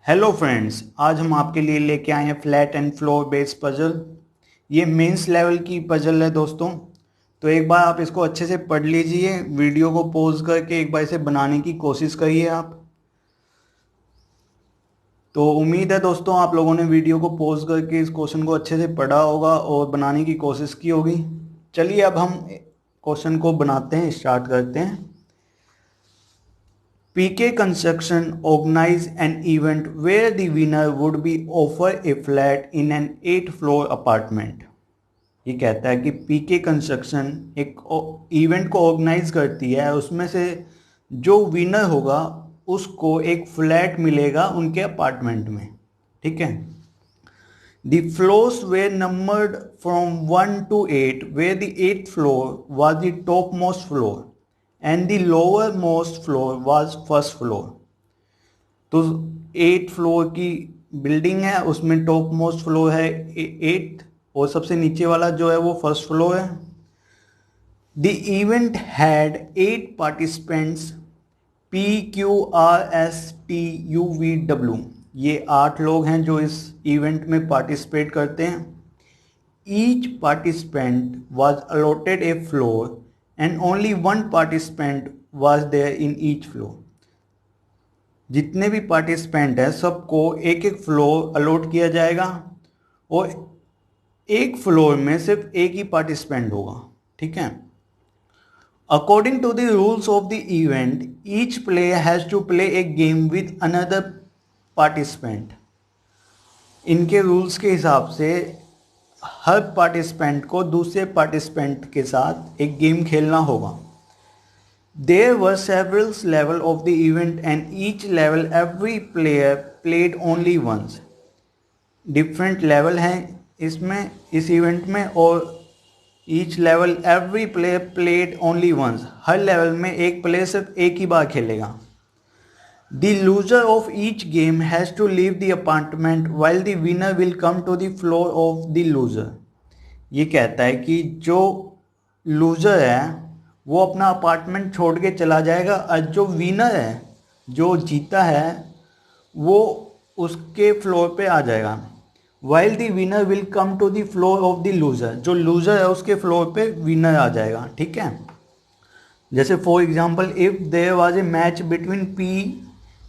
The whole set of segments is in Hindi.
हेलो फ्रेंड्स, आज हम आपके लिए लेके आए हैं flat and floor based puzzle. ये मेंस लेवल की पजल है दोस्तों। तो एक बार आप इसको अच्छे से पढ़ लीजिए, वीडियो को पॉज करके एक बार इसे बनाने की कोशिश करिए आप। तो उम्मीद है दोस्तों आप लोगों ने वीडियो को पॉज करके इस क्वेश्चन को अच्छे से पढ़ा होगा और बनाने की कोशिश की होगी। चलिए अब हम क्वेश्चन को बनाते हैं, स्टार्ट करते हैं। PK Construction organized an event where the winner would be offered a flat in an 8-floor apartment. ये कहता है कि पीके कंस्ट्रक्शन एक इवेंट को ऑर्गेनाइज करती है, उसमें से जो विनर होगा उसको एक फ्लैट मिलेगा उनके अपार्टमेंट में। ठीक है। The floors were numbered from 1 to 8, where the 8th floor was the topmost floor and the lowermost floor was first floor. तो 8 फ्लोर की बिल्डिंग है, उसमें टॉप मोस्ट फ्लोर है 8 और सबसे नीचे वाला जो है वो फर्स्ट फ्लोर है। The event had 8 participants PQRSTUVW। ये 8 लोग हैं जो इस इवेंट में पार्टिसिपेट करते हैं। Each participant was allotted a floor and only one participant was there in each floor. जितने भी पार्टिसिपेंट हैं सबको एक एक फ्लोर अलॉट किया जाएगा और एक फ्लोर में सिर्फ एक ही पार्टिसिपेंट होगा। ठीक है। According to the rules of the event, each player has to play a game with another participant. इनके रूल्स के हिसाब से हर पार्टिसिपेंट को दूसरे पार्टिसिपेंट के साथ एक गेम खेलना होगा। There were several levels of the event and each level every player played only once. Different level हैं इसमें, इस इवेंट में, और each level every player played only once. हर लेवल में एक प्लेयर सिर्फ एक ही बार खेलेगा। The loser of each game has to leave the apartment while the winner will come to the floor of the loser. ये कहता है कि जो लूजर है वो अपना अपार्टमेंट छोड़ के चला जाएगा और जो विनर है, जो जीता है, वो उसके फ्लोर पे आ जाएगा। While the winner will come to the floor of the loser. जो लूजर है उसके फ्लोर पे विनर आ जाएगा। ठीक है। जैसे for example, if there was a match between P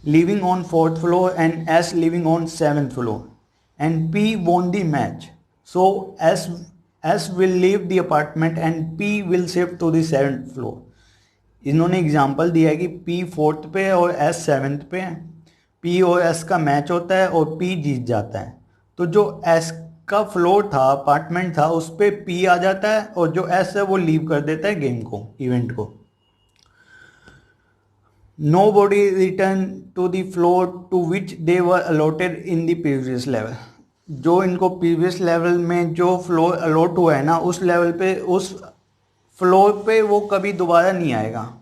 living on 4th floor and S living on 7th floor and P won the match, so S will leave the apartment and P will shift to the 7th floor. इन्होंने एग्जाम्पल दिया है कि P 4th पे है और S 7th पे है। P और S का मैच होता है और P जीत जाता है, तो जो S का फ्लोर था, अपार्टमेंट था, उस पे P आ जाता है और जो S है वो लीव कर देता है गेम को, इवेंट को। Nobody returned to the floor to which they were allotted in the previous level। जो इनको प्रीवियस लेवल में जो फ्लोर अलॉट हुआ है ना, उस लेवल पे, उस फ्लोर पे वो कभी दोबारा नहीं आएगा।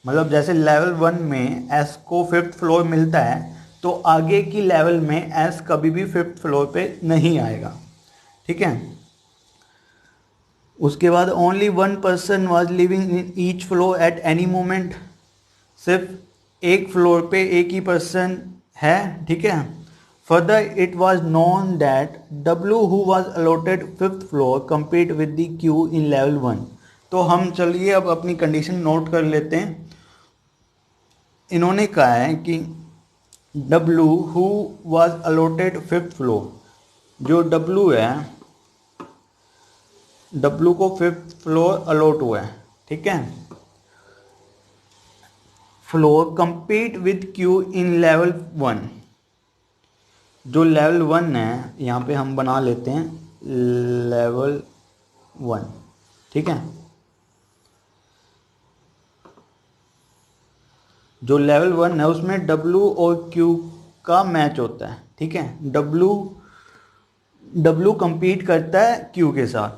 मतलब जैसे लेवल 1 में S को 5th फ्लोर मिलता है, तो आगे की लेवल में S कभी भी 5th फ्लोर पे नहीं आएगा। ठीक है। उसके बाद only one person was living in each floor at any moment. सिर्फ एक फ्लोर पे एक ही पर्सन है। ठीक है। Further it was known that W who was allotted 5th floor compete with the Q in level 1। तो हम चलिए अब अपनी कंडीशन नोट कर लेते हैं। इन्होंने कहा है कि W who was allotted 5th floor, जो W है, W को 5th फ्लोर अलॉट हुआ है। ठीक है। Floor compete with Q in level 1। जो लेवल 1 है, यहाँ पे हम बना लेते हैं लेवल 1। ठीक है। जो लेवल 1 है उसमें W और Q का मैच होता है। ठीक है। W compete करता है Q के साथ।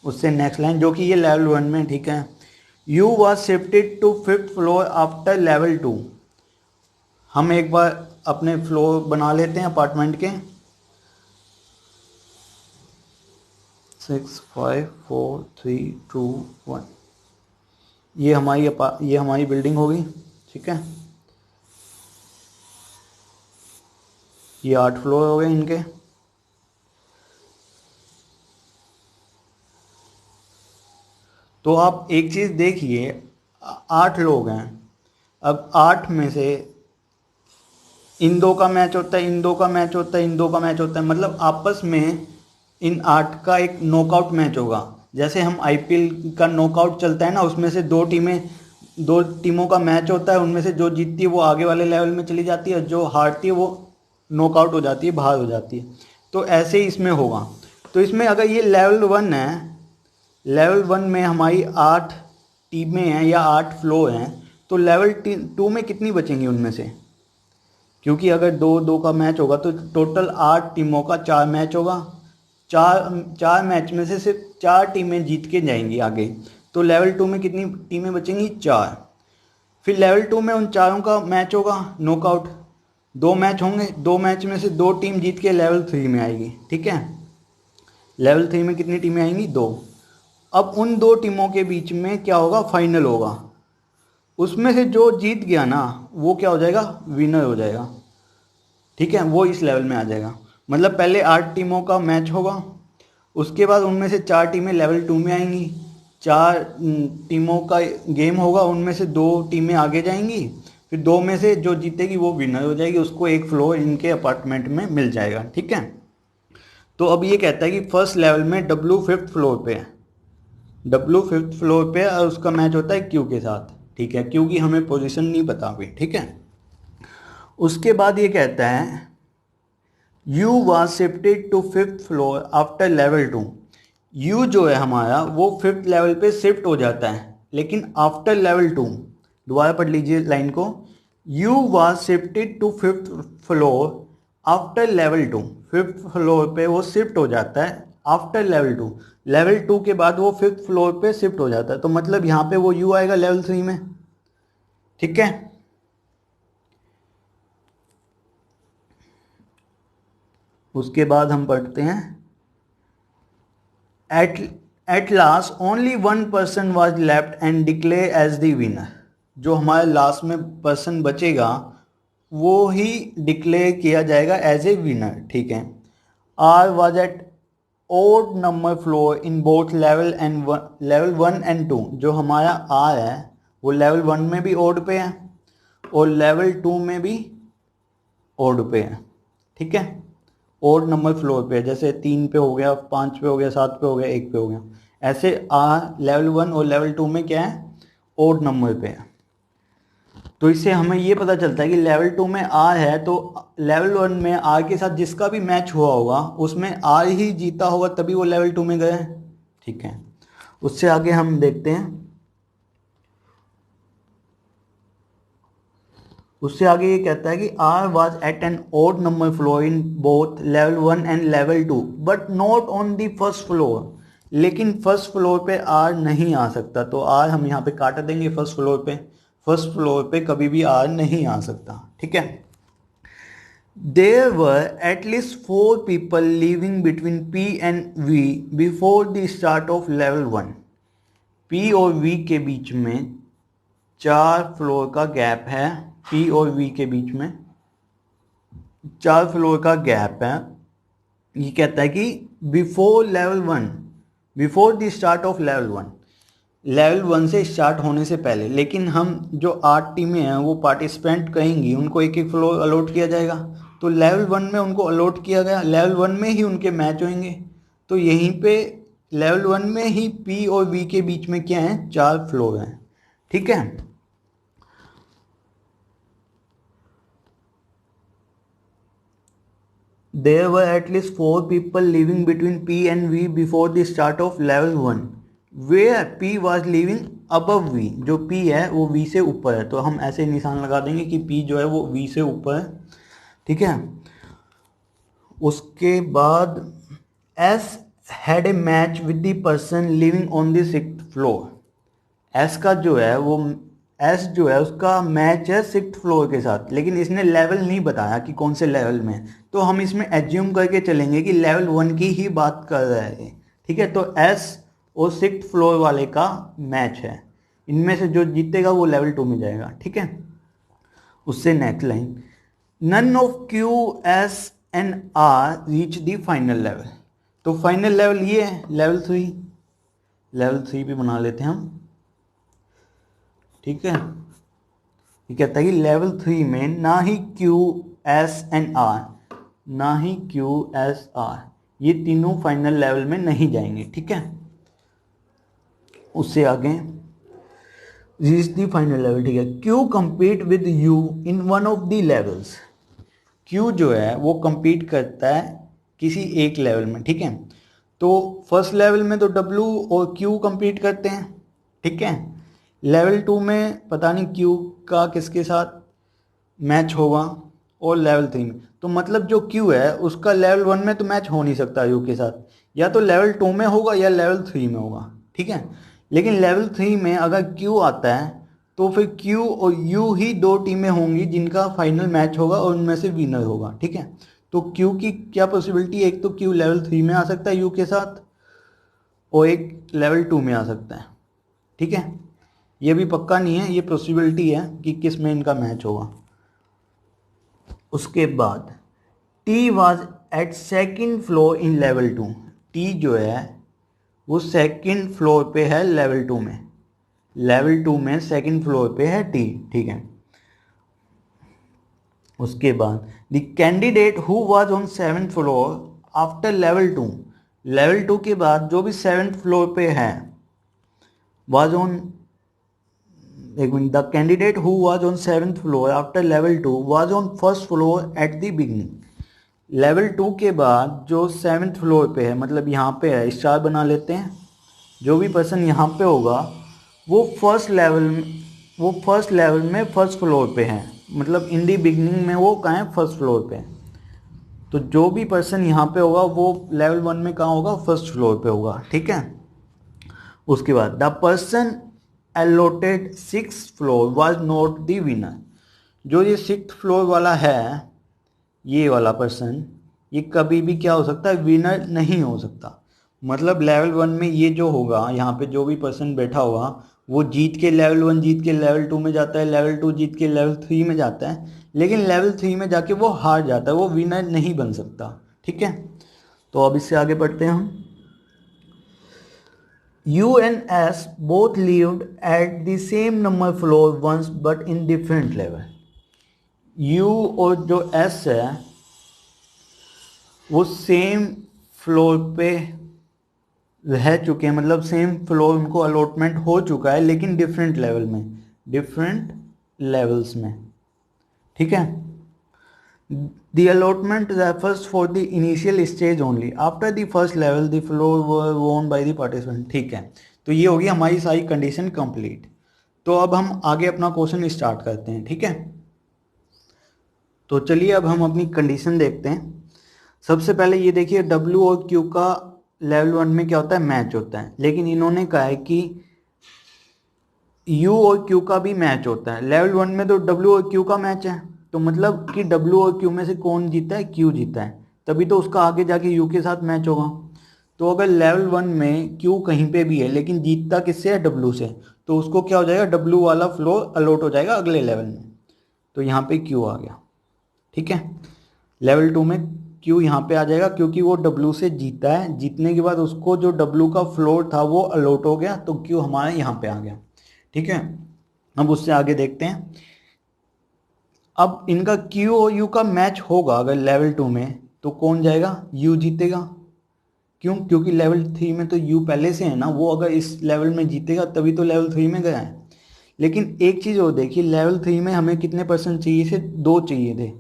उससे नेक्स्ट लाइन जो कि ये लेवल 1 में। ठीक है। U was shifted to 5th floor after level 2। हम एक बार अपने फ्लोर बना लेते हैं अपार्टमेंट के। 6 5 4 3 2 1। ये हमारी बिल्डिंग होगी। ठीक है। ये 8 फ्लोर हो गए इनके। तो आप एक चीज़ देखिए, 8 लोग हैं। अब 8 में से इन दो का मैच होता है, इन दो का मैच होता है, इन दो का मैच होता है, मतलब आपस में इन 8 का एक नॉकआउट मैच होगा। जैसे हम आईपीएल का नॉकआउट चलता है ना, उसमें से दो टीमों का मैच होता है, उनमें से जो जीतती है वो आगे वाले लेवल में चली जाती है, जो हारती है वो नॉकआउट हो जाती है, बाहर हो जाती है। तो ऐसे ही इसमें होगा। तो इसमें अगर ये लेवल 1 है, लेवल 1 में हमारी 8 टीमें हैं या 8 फ्लोर हैं, तो लेवल 2 में कितनी बचेंगी उनमें से? क्योंकि अगर 2-2 का मैच होगा तो टोटल 8 टीमों का 4 मैच होगा। चार चार मैच में से सिर्फ 4 टीमें जीत के जाएंगी आगे। तो लेवल 2 में कितनी टीमें बचेंगी? 4। फिर लेवल 2 में उन चारों का मैच होगा नॉकआउट, 2 मैच होंगे, 2 मैच में से 2 टीम जीत के लेवल 3 में आएगी। ठीक है, लेवल 3 में कितनी टीमें आएंगी? 2। अब उन 2 टीमों के बीच में क्या होगा? फाइनल होगा। उसमें से जो जीत गया ना, वो क्या हो जाएगा? विनर हो जाएगा। ठीक है, वो इस लेवल में आ जाएगा। मतलब पहले 8 टीमों का मैच होगा, उसके बाद उनमें से 4 टीमें लेवल 2 में आएंगी, 4 टीमों का गेम होगा, उनमें से 2 टीमें आगे जाएंगी, फिर 2 में से जो जीतेगी वो विनर हो जाएगी, उसको एक फ्लोर इनके अपार्टमेंट में मिल जाएगा। ठीक है, तो अब ये कहता है कि फर्स्ट लेवल में डब्लू 5th फ्लोर पे है, डब्लू 5th फ्लोर पे, और उसका मैच होता है क्यू के साथ। ठीक है, क्यू की हमें पोजीशन नहीं पता अभी। ठीक है, उसके बाद ये कहता है U was shifted to 5th floor after level 2। U जो है हमारा वो 5th लेवल पे शिफ्ट हो जाता है, लेकिन आफ्टर लेवल 2। दोबारा पढ़ लीजिए लाइन को। U was shifted to 5th floor after level 2। 5th floor पे वो शिफ्ट हो जाता है आफ्टर लेवल 2। लेवल 2 के बाद वो 5th फ्लोर पे शिफ्ट हो जाता है, तो मतलब यहाँ पे वो U आएगा लेवल 3 में। ठीक है, उसके बाद हम पढ़ते हैं at last only 1 person was left and declare as the winner. जो हमारे लास्ट में पर्सन बचेगा वो ही डिक्लेयर किया जाएगा एज ए विनर। ठीक है, R was at odd number floor in both level 1 and 2। जो हमारा आर है वो लेवल 1 में भी ओड पे है और लेवल 2 में भी ओड पे है। ठीक है, ओड नंबर फ्लोर पे, जैसे 3 पे हो गया, 5 पे हो गया, 7 पे हो गया, 1 पे हो गया, ऐसे लेवल 1 और लेवल 2 में क्या है? ओड नंबर पे है। तो इससे हमें ये पता चलता है कि लेवल 2 में आर है, तो लेवल 1 में आर के साथ जिसका भी मैच हुआ होगा उसमें आर ही जीता होगा, तभी वो लेवल 2 में गए। ठीक है, उससे आगे हम देखते हैं, उससे आगे ये कहता है कि R was at an odd number floor in both level 1 and level 2 but not on the first floor. लेकिन फर्स्ट फ्लोर पे आर नहीं आ सकता, तो आर हम यहाँ पे काट देंगे। फर्स्ट फ्लोर पे कभी भी आर नहीं आ सकता। ठीक है, there were at least 4 people living between P and V before the start of level 1। P और वी के बीच में 4 फ्लोर का गैप है, पी और वी के बीच में 4 फ्लोर का गैप है। ये कहता है कि before level 1, before the start of level 1, level 1 से स्टार्ट होने से पहले। लेकिन हम जो 8 टीमें हैं वो पार्टिसिपेंट कहेंगी, उनको एक एक फ्लोर अलॉट किया जाएगा। तो लेवल 1 में उनको अलॉट किया गया, लेवल 1 में ही उनके मैच होंगे। तो यहीं पे लेवल 1 में ही पी और वी के बीच में क्या है? 4 फ्लोर हैं। ठीक है, there were at least 4 people living between P and V before the start of level 1, where P was living above V। जो P है वो V से ऊपर है, तो हम ऐसे निशान लगा देंगे कि P जो है वो V से ऊपर है। ठीक है, उसके बाद S had a match with the person living on the 6th floor। S का जो है वो एस जो है उसका मैच है 6th फ्लोर के साथ, लेकिन इसने लेवल नहीं बताया कि कौन से लेवल में। तो हम इसमें एज्यूम करके चलेंगे कि लेवल 1 की ही बात कर रहे हैं। ठीक है, तो एस और 6th फ्लोर वाले का मैच है, इनमें से जो जीतेगा वो लेवल 2 में जाएगा। ठीक है, उससे next line, none of Q S and R reach the final level. तो फाइनल लेवल ये है लेवल 3, लेवल 3 भी बना लेते हैं हम, ठीक है। ये कहता है कि लेवल 3 में ना ही क्यू एस एंड आर, ना ही क्यू एस आर, ये तीनों फाइनल लेवल में नहीं जाएंगे, ठीक है। उससे आगे रीच द फाइनल लेवल, ठीक है। Q compete with you in one of the levels. Q जो है वो compete करता है किसी एक लेवल में, ठीक है। तो फर्स्ट लेवल में तो डब्ल्यू और क्यू compete करते हैं, ठीक है। लेवल 2 में पता नहीं क्यू का किसके साथ मैच होगा, और लेवल 3 में तो मतलब जो क्यू है उसका लेवल 1 में तो मैच हो नहीं सकता यू के साथ, या तो लेवल 2 में होगा या लेवल 3 में होगा, ठीक है। लेकिन लेवल 3 में अगर क्यू आता है तो फिर क्यू और यू ही दो टीमें होंगी जिनका फाइनल मैच होगा और उनमें से विनर होगा, ठीक है। तो क्यू की क्या पॉसिबिलिटी है, एक तो क्यू लेवल 3 में आ सकता है यू के साथ, और एक लेवल 2 में आ सकता है, ठीक है। ये भी पक्का नहीं है, ये पॉसिबिलिटी है कि किस में इनका मैच होगा। उसके बाद T was at second floor in level 2। T जो है वो सेकेंड फ्लोर पे है लेवल 2 में, लेवल 2 में सेकेंड फ्लोर पे है टी, ठीक है। उसके बाद the candidate who was on 7th floor after level 2, level 2 के बाद जो भी 7th फ्लोर पे है वाज ऑन, एक minute, the candidate who was on 7th floor after level 2 was on first floor at the beginning. Level 2 के बाद जो 7th फ्लोर पे है, मतलब यहाँ पे है, स्टार बना लेते हैं, जो भी पर्सन यहाँ पे होगा वो फर्स्ट लेवल में फर्स्ट फ्लोर पे है, मतलब इन दी बिगनिंग में वो कहाँ है, फर्स्ट फ्लोर पे है। तो जो भी पर्सन यहाँ पे होगा वो लेवल 1 में कहाँ होगा, फर्स्ट फ्लोर पे होगा, ठीक है। उसके बाद the person allotted 6th floor was not the winner. जो ये 6th फ्लोर वाला है, ये वाला पर्सन, ये कभी भी क्या हो सकता है, विनर नहीं हो सकता। मतलब लेवल 1 में ये जो होगा, यहाँ पे जो भी पर्सन बैठा होगा वो जीत के लेवल 1 जीत के लेवल 2 में जाता है, लेवल 2 जीत के लेवल 3 में जाता है, लेकिन लेवल 3 में जाके वो हार जाता है, वो विनर नहीं बन सकता, ठीक है। तो अब इससे आगे बढ़ते हैं हम। U and S both lived at the same number floor once but in different level। U और जो S है वो सेम फ्लोर पे रह चुके हैं, मतलब सेम फ्लोर उनको अलॉटमेंट हो चुका है, लेकिन डिफरेंट लेवल में, डिफरेंट लेवल्स में, ठीक है। The allotment refers for the initial stage only. After the first level, the floor were won by the participant। ठीक है, तो ये होगी हमारी सारी कंडीशन कंप्लीट। तो अब हम आगे अपना क्वेश्चन स्टार्ट करते हैं, ठीक है। तो चलिए अब हम अपनी कंडीशन देखते हैं। सबसे पहले ये देखिए, W और Q का लेवल 1 में क्या होता है, मैच होता है, लेकिन इन्होंने कहा है कि U और Q का भी मैच होता है। लेवल 1 में तो W और Q का मैच है, तो मतलब कि W और Q में से कौन जीता है, Q जीता है, तभी तो उसका आगे जाके U के साथ मैच होगा। तो अगर लेवल 1 में Q कहीं पे भी है लेकिन जीतता किससे है, W से, तो उसको क्या हो जाएगा, W वाला फ्लोर अलॉट हो जाएगा अगले लेवल में। तो यहाँ पे Q आ गया, ठीक है। लेवल 2 में Q यहाँ पे आ जाएगा क्योंकि वो W से जीता है, जीतने के बाद उसको जो W का फ्लोर था वो अलॉट हो गया, तो Q हमारा यहाँ पे आ गया, ठीक है। अब उससे आगे देखते हैं। अब इनका Q और U का मैच होगा अगर लेवल 2 में, तो कौन जाएगा, U जीतेगा। क्यों, क्योंकि लेवल 3 में तो U पहले से है ना, वो अगर इस लेवल में जीतेगा तभी तो लेवल 3 में गया है। लेकिन एक चीज़ और देखिए, लेवल 3 में हमें कितने परसेंट चाहिए थे, 2 चाहिए थे,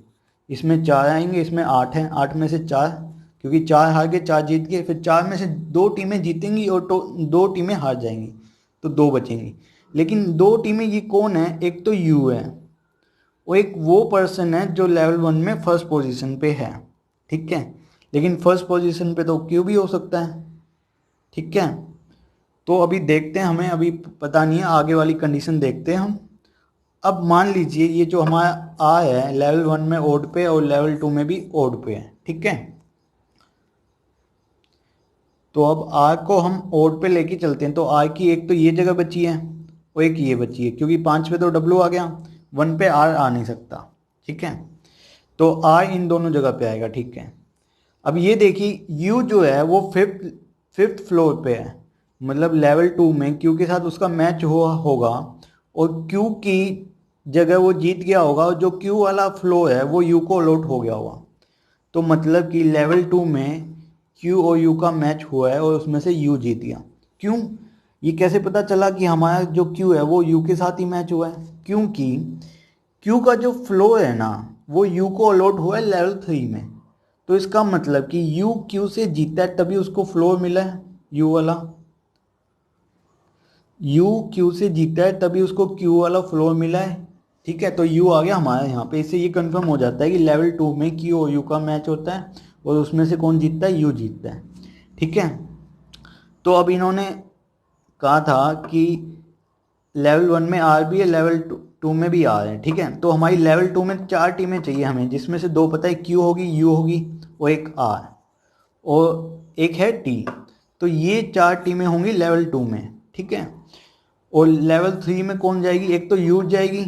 इसमें 4 आएंगे, इसमें 8 हैं, 8 में से 4, क्योंकि 4 हार गए 4 जीत गए, फिर 4 में से 2 टीमें जीतेंगी और 2 टीमें हार जाएंगी, तो 2 बचेंगी। लेकिन 2 टीमें ये कौन है, एक तो U है और एक वो पर्सन है जो लेवल 1 में फर्स्ट पोजीशन पे है, ठीक है। लेकिन फर्स्ट पोजीशन पे तो Q भी हो सकता है, ठीक है। तो अभी देखते हैं, हमें अभी पता नहीं है, आगे वाली कंडीशन देखते हैं हम। अब मान लीजिए ये जो हमारा आ है लेवल 1 में ओड पे और लेवल 2 में भी ओड पे है, ठीक है। तो अब आर को हम ओड पे लेके चलते हैं, तो आर की एक तो ये जगह बची है और एक ये बची है, क्योंकि 5 पे तो W आ गया, 1 पे R आ नहीं सकता, ठीक है। तो आर इन दोनों जगह पे आएगा, ठीक है। अब ये देखिए यू जो है वो फिफ्थ फ्लोर पे है, मतलब लेवल 2 में क्यू के साथ उसका मैच हुआ होगा और क्यू की जगह वो जीत गया होगा और जो क्यू वाला फ्लोर है वो यू को अलॉट हो गया होगा। तो मतलब कि लेवल 2 में क्यू और यू का मैच हुआ है और उसमें से यू जीत गया। क्यों? ये कैसे पता चला कि हमारा जो क्यू है वो यू के साथ ही मैच हुआ है? क्योंकि क्यू का जो फ्लो है ना वो यू को अलॉट हुआ है लेवल 3 में। तो इसका मतलब कि यू क्यू से जीता है तभी उसको फ्लो मिला है यू वाला। यू क्यू से जीता है तभी उसको क्यू वाला फ्लो मिला है, ठीक है। तो यू आ गया हमारे यहाँ पे। इससे ये कंफर्म हो जाता है कि लेवल 2 में क्यू और यू का मैच होता है और उसमें से कौन जीतता है? यू जीतता है, ठीक है। तो अब इन्होंने कहा था कि लेवल 1 में आर भी है, लेवल 2 में भी आर है, ठीक है। तो हमारी लेवल 2 में 4 टीमें चाहिए हमें, जिसमें से 2 पता है क्यू होगी, यू होगी और एक आर और एक है टी। तो ये 4 टीमें होंगी लेवल 2 में, ठीक है। और लेवल 3 में कौन जाएगी? एक तो यू जाएगी,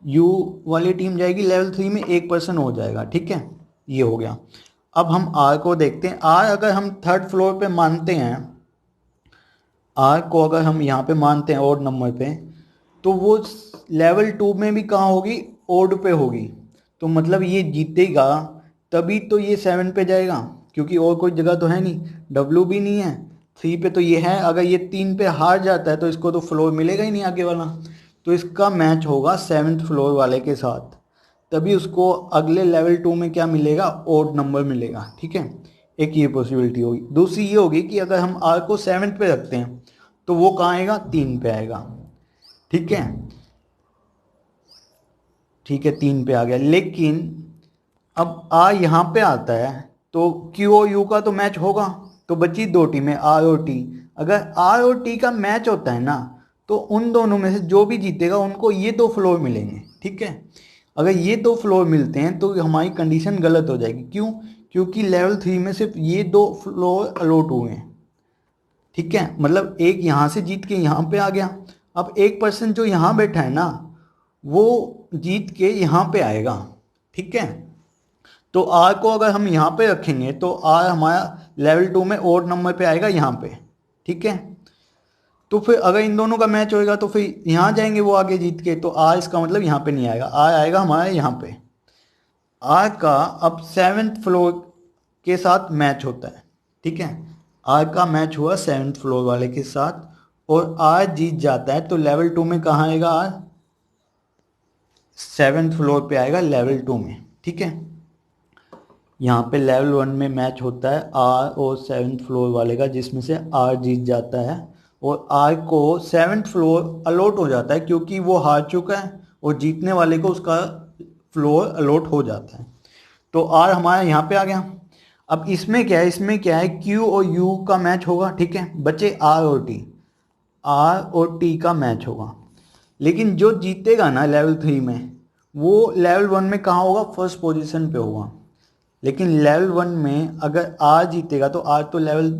यू वाली टीम जाएगी लेवल 3 में, एक पर्सन हो जाएगा, ठीक है। ये हो गया। अब हम आर को देखते हैं। आर अगर हम थर्ड फ्लोर पे मानते हैं, आर को अगर हम यहाँ पे मानते हैं ओड नंबर पे, तो वो लेवल 2 में भी कहाँ होगी? ओड पे होगी। तो मतलब ये जीतेगा तभी तो ये 7 पे जाएगा, क्योंकि और कोई जगह तो है नहीं, डब्ल्यू भी नहीं है, 3 पे तो ये है। अगर ये 3 पे हार जाता है तो इसको तो फ्लोर मिलेगा ही नहीं आगे वाला। तो इसका मैच होगा 7th फ्लोर वाले के साथ, तभी उसको अगले लेवल 2 में क्या मिलेगा? ओड नंबर मिलेगा, ठीक है। एक ये पॉसिबिलिटी होगी। दूसरी ये होगी कि अगर हम आर को 7th पे रखते हैं तो वो कहाँ आएगा? 3 पे आएगा, ठीक है। ठीक है, 3 पे आ गया। लेकिन अब आर यहाँ पे आता है तो क्यू और यू का तो मैच होगा, तो बची 2 टीमें आर और टी। अगर आर और टी का मैच होता है ना तो उन दोनों में से जो भी जीतेगा उनको ये 2 फ्लोर मिलेंगे, ठीक है। अगर ये 2 फ्लोर मिलते हैं तो हमारी कंडीशन गलत हो जाएगी। क्यों? क्योंकि लेवल 3 में सिर्फ ये 2 फ्लोर अलॉट हुए हैं, ठीक है। मतलब एक यहाँ से जीत के यहाँ पे आ गया। अब एक पर्सन जो यहाँ बैठा है ना वो जीत के यहाँ पे आएगा, ठीक है। तो आर को अगर हम यहाँ पे रखेंगे तो आर हमारा लेवल 2 में ओड नंबर पे आएगा यहाँ पे, ठीक है। तो फिर अगर इन दोनों का मैच होएगा तो फिर यहाँ जाएंगे वो आगे जीत के, तो आर इसका मतलब यहाँ पे नहीं आएगा, आर आएगा हमारा यहाँ पे। आर का अब 7th फ्लोर के साथ मैच होता है, ठीक है। आर का मैच हुआ 7th फ्लोर वाले के साथ और आर जीत जाता है तो लेवल 2 में कहाँ आएगा? आर 7th फ्लोर पे आएगा लेवल 2 में, ठीक है। यहाँ पे लेवल 1 में मैच होता है आर और 7th फ्लोर वाले का, जिसमें से आर जीत जाता है और आर को 7th फ्लोर अलॉट हो जाता है, क्योंकि वो हार चुका है और जीतने वाले को उसका फ्लोर अलॉट हो जाता है। तो आर हमारा यहाँ पे आ गया। अब इसमें क्या है? इसमें क्या है? क्यू और यू का मैच होगा, ठीक है। बचे आर और टी, आर और टी का मैच होगा। लेकिन जो जीतेगा ना लेवल 3 में वो लेवल 1 में कहाँ होगा? फर्स्ट पोजीशन पे होगा। लेकिन लेवल 1 में अगर आर जीतेगा तो आर तो लेवल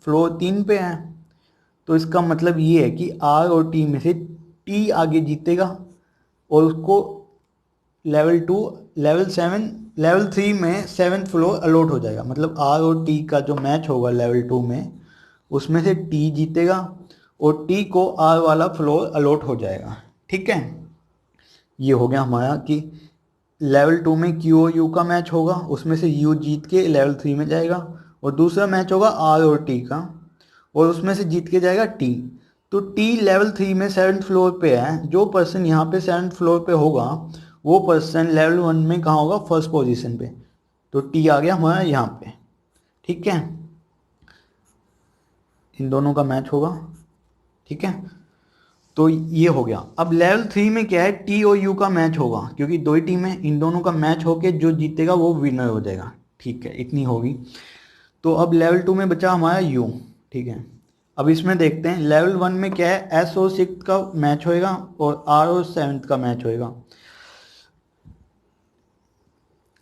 फ्लोर 3 पे है, तो इसका मतलब ये है कि आर और टी में से टी आगे जीतेगा और उसको लेवल 2 लेवल 7 लेवल 3 में 7th फ्लोर अलॉट हो जाएगा। मतलब आर और टी का जो मैच होगा लेवल 2 में उसमें से टी जीतेगा और टी को आर वाला फ्लोर अलॉट हो जाएगा, ठीक है। ये हो गया हमारा कि लेवल 2 में क्यू और यू का मैच होगा, उसमें से यू जीत के लेवल 3 में जाएगा और दूसरा मैच होगा आर और टी का और उसमें से जीत के जाएगा टी। तो टी लेवल 3 में 7th फ्लोर पे है, जो पर्सन यहाँ पे 7th फ्लोर पे होगा वो पर्सन लेवल 1 में कहाँ होगा? फर्स्ट पोजीशन पे। तो टी आ गया हमारा यहाँ पे, ठीक है। इन दोनों का मैच होगा, ठीक है। तो ये हो गया। अब लेवल 3 में क्या है? टी और यू का मैच होगा, क्योंकि 2 ही टीम है, इन दोनों का मैच होके जो जीतेगा वो विनर हो जाएगा, ठीक है। इतनी होगी। तो अब लेवल 2 में बचा हमारा यू, ठीक है। अब इसमें देखते हैं लेवल 1 में क्या है? एस और 6 का मैच होएगा और आर और 7th का मैच होएगा।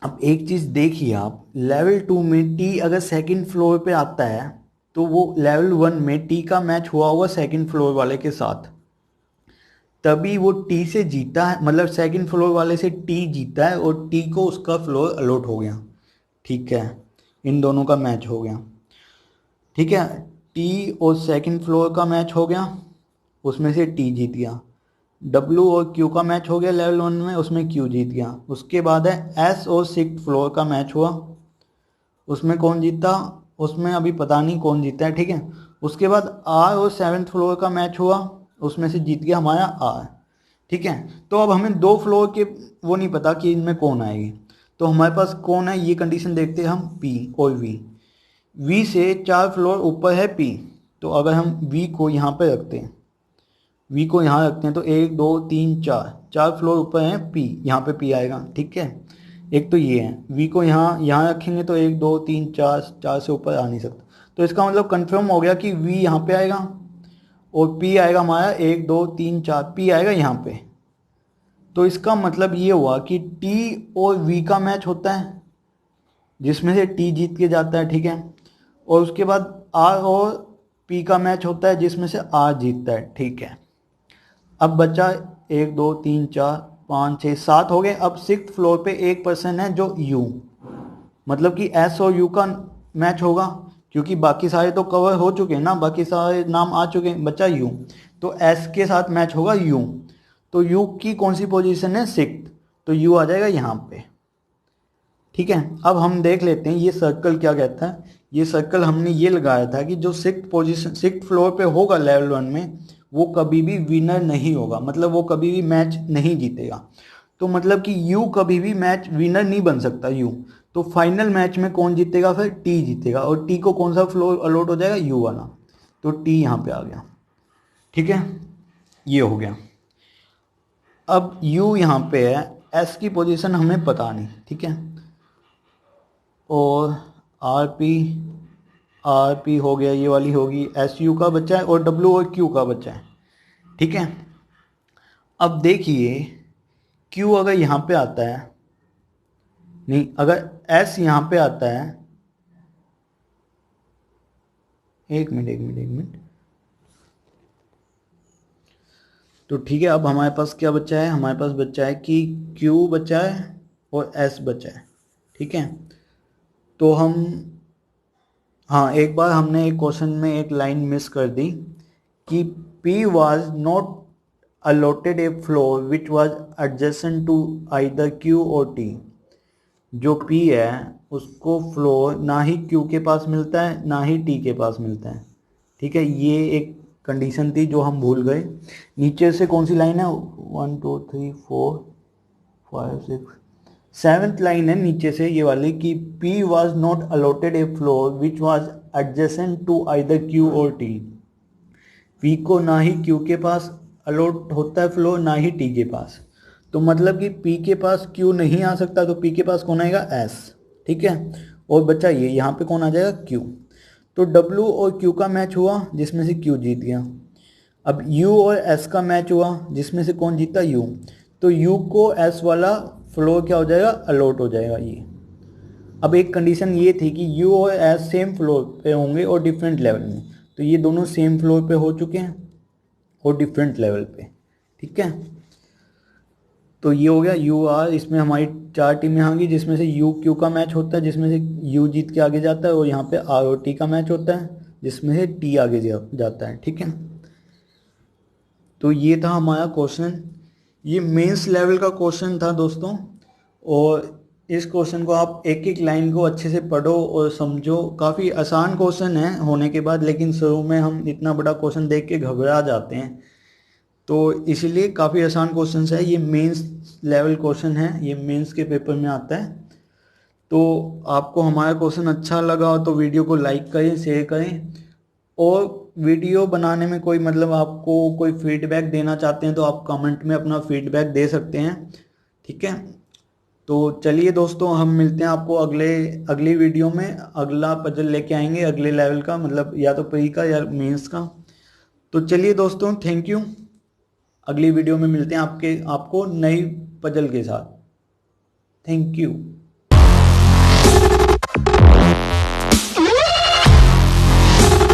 अब एक चीज देखिए आप, लेवल 2 में टी अगर 2nd फ्लोर पे आता है तो वो लेवल 1 में टी का मैच हुआ होगा 2nd फ्लोर वाले के साथ, तभी वो टी से जीता है, मतलब सेकंड फ्लोर वाले से टी जीता है और टी को उसका फ्लोर अलॉट हो गया। ठीक है, इन दोनों का मैच हो गया। ठीक है, टी और सेकंड फ्लोर का मैच हो गया, उसमें से टी जीत गया। डब्ल्यू और क्यू का मैच हो गया लेवल 1 में, उसमें क्यू जीत गया। उसके बाद है एस और सिक्स फ्लोर का मैच हुआ, उसमें कौन जीता, उसमें अभी पता नहीं कौन जीता है। ठीक है, उसके बाद आर और सेवन्थ फ्लोर का मैच हुआ, उसमें से जीत गया हमारा आर। ठीक है, तो अब हमें दो फ्लोर के वो नहीं पता कि इनमें कौन आएगी, तो हमारे पास कौन है ये कंडीशन देखते हैं हम, पी और वी। वी से 4 फ्लोर ऊपर है पी, तो अगर हम वी को यहाँ पे रखते हैं, वी को यहाँ रखते हैं तो 1 2 3 4, 4 फ्लोर ऊपर है पी, यहाँ पे पी आएगा। ठीक है, एक तो ये है, वी को यहाँ रखेंगे तो 1 2 3 4, 4 से ऊपर आ नहीं सकता, तो इसका मतलब कंफर्म हो गया कि वी यहाँ पे आएगा और पी आएगा हमारा 1 2 3 4, पी आएगा यहाँ पे। तो इसका मतलब ये हुआ कि टी और वी का मैच होता है जिसमें से टी जीत के जाता है। ठीक है, और उसके बाद आर और पी का मैच होता है जिसमें से आर जीतता है। ठीक है, अब बचा 1 2 3 4 5 6 7 हो गए। अब सिक्स फ्लोर पे एक पर्सन है जो यू, मतलब कि एस और यू का मैच होगा, क्योंकि बाकी सारे तो कवर हो चुके हैं ना, बाकी सारे नाम आ चुके हैं, बचा यू, तो एस के साथ मैच होगा यू। तो यू की कौन सी पोजीशन है, सिक्स, तो यू आ जाएगा यहाँ पे। ठीक है, अब हम देख लेते हैं ये सर्कल क्या कहता है। ये सर्कल हमने ये लगाया था कि जो सिक्स पोजीशन सिक्स फ्लोर पे होगा लेवल 1 में, वो कभी भी विनर नहीं होगा, मतलब वो कभी भी मैच नहीं जीतेगा। तो मतलब कि यू कभी भी मैच विनर नहीं बन सकता यू। तो फाइनल मैच में कौन जीतेगा, फिर टी जीतेगा, और टी को कौन सा फ्लोर अलॉट हो जाएगा, यू वाला, तो टी यहाँ पे आ गया। ठीक है, ये हो गया। अब यू यहाँ पे है, एस की पोजीशन हमें पता नहीं। ठीक है, और आर पी हो गया, ये वाली होगी, एस यू का बच्चा है, और डब्ल्यू और क्यू का बच्चा है। ठीक है, अब देखिए क्यू अगर यहाँ पे आता है, नहीं अगर एस यहाँ पे आता है, एक मिनट, तो ठीक है, अब हमारे पास क्या बच्चा है, हमारे पास बच्चा है कि क्यू बच्चा है और एस बच्चा है। ठीक है, तो हम, हाँ एक बार हमने एक क्वेश्चन में एक लाइन मिस कर दी कि P was not allotted a floor which was adjacent to either Q और T। जो P है उसको फ्लोर ना ही Q के पास मिलता है ना ही T के पास मिलता है। ठीक है, ये एक कंडीशन थी जो हम भूल गए। नीचे से कौन सी लाइन है, 1 2 3 4 5 6 सेवेंथ लाइन है नीचे से ये वाली कि P was not allotted a floor which was adjacent to either Q और T। P को ना ही Q के पास अलॉट होता है फ्लोर ना ही T के पास, तो मतलब कि P के पास Q नहीं आ सकता, तो P के पास कौन आएगा, S। ठीक है, और बच्चा ये यहाँ पे कौन आ जाएगा, Q। तो W और Q का मैच हुआ जिसमें से Q जीत गया। अब U और S का मैच हुआ जिसमें से कौन जीता, U। तो U को S वाला फ्लोर क्या हो जाएगा, अलॉट हो जाएगा ये। अब एक कंडीशन ये थी कि U और S सेम फ्लोर पे होंगे और डिफरेंट लेवल में, तो ये दोनों सेम फ्लोर पे हो चुके हैं और डिफरेंट लेवल पे। ठीक है, तो ये हो गया यू आर, इसमें हमारी 4 टीमें आ गई जिसमें से यू क्यू का मैच होता है जिसमें से यू जीत के आगे जाता है, और यहाँ पे आर और टी का मैच होता है जिसमें से टी आगे जाता है। ठीक है, तो ये था हमारा क्वेश्चन, ये मेंस लेवल का क्वेश्चन था दोस्तों। और इस क्वेश्चन को आप एक एक लाइन को अच्छे से पढ़ो और समझो। काफ़ी आसान क्वेश्चन है होने के बाद, लेकिन शुरू में हम इतना बड़ा क्वेश्चन देख के घबरा जाते हैं, तो इसलिए काफ़ी आसान क्वेश्चन है। ये मेंस लेवल क्वेश्चन है, ये मेंस के पेपर में आता है। तो आपको हमारा क्वेश्चन अच्छा लगा हो तो वीडियो को लाइक करें, शेयर करें, और वीडियो बनाने में कोई मतलब आपको कोई फीडबैक देना चाहते हैं तो आप कमेंट में अपना फीडबैक दे सकते हैं। ठीक है, तो चलिए दोस्तों, हम मिलते हैं आपको अगली वीडियो में। अगला पजल लेके आएंगे अगले लेवल का, मतलब या तो प्री का या मेंस का। तो चलिए दोस्तों, थैंक यू। अगली वीडियो में मिलते हैं आपको नई पजल के साथ। Thank you.